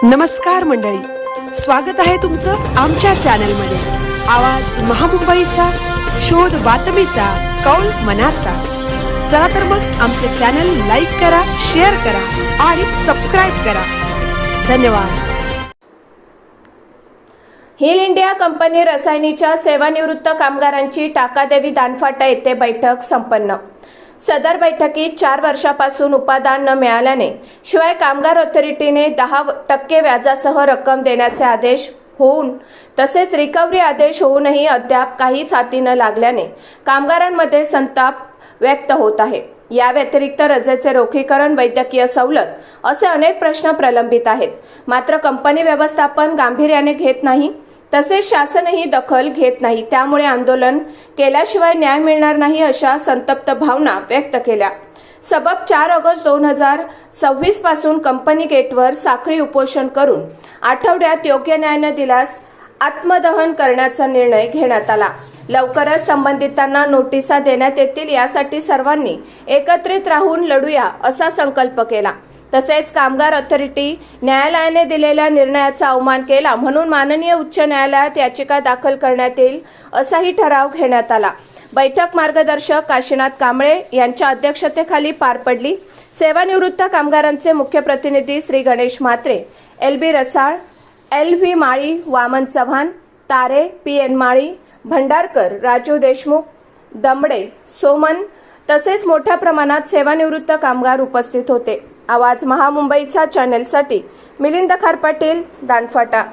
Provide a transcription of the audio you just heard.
नमस्कार मंडळी, स्वागत आहे तुमचं आमच्या चॅनलमध्ये। आवाज महामुंबईचा, शोध बातमीचा, कौल मनाचा। चला तर मग आमचे चॅनल लाईक करा, शेअर करा आणि सबस्क्राइब करा। धन्यवाद। हिल इंडिया कंपनी रसायनीच्या सेवानिवृत्त कामगारांची टाकादेवी दानफाटा येथे बैठक संपन्न। सदर बैठकीत 4 वर्षापासून उपादान न मिळाल्याने शिवाय कामगार ऑथॉरिटीने 10% व्याजासह रक्कम देण्याचे आदेश होऊन तसेच रिकव्हरी आदेश होऊनही अद्याप काहीच हाती न लागल्याने कामगारांमध्ये संताप व्यक्त होत आहे। या व्यतिरिक्त रजेचे रोखीकरण, वैद्यकीय सवलत असे अनेक प्रश्न प्रलंबित आहेत। मात्र कंपनी व्यवस्थापन गांभीर्याने घेत नाही, तसेच शासनही दखल घेत नाही। त्यामुळे आंदोलन केल्याशिवाय न्याय मिळणार नाही अशा संतप्त भावना व्यक्त केल्या। सबब 4 ऑगस्ट 2026 पासून कंपनी गेटवर साखळी उपोषण करून आठवड्यात योग्य न्याय न दिल्यास आत्मदहन करण्याचा निर्णय घेण्यात आला। लवकरच संबंधितांना नोटिसा देण्यात येतील, यासाठी सर्वांनी एकत्रित राहून लढूया असा संकल्प केला। तसेच कामगार ऑथॉरिटी न्यायालयाने दिलेल्या निर्णयाचा अवमान केला म्हणून माननीय उच्च न्यायालयात याचिका दाखल करण्यात येईल असाही ठराव घेण्यात आला। बैठक मार्गदर्शक काशीनाथ कांबळे यांच्या अध्यक्षतेखाली पार पडली। सेवानिवृत्त कामगारांचे मुख्य प्रतिनिधी श्री गणेश म्हात्रे, LB रसाळ, LV माळी, वामन चव्हाण, तारे, PN माळी, भंडारकर, राजू देशमुख, दमडे, सोमन तसेच मोठ्या प्रमाणात सेवानिवृत्त कामगार उपस्थित होते। आवाज महामुंबईचा चॅनलसाठी मिलिंद खारपाटील, दानफाटा।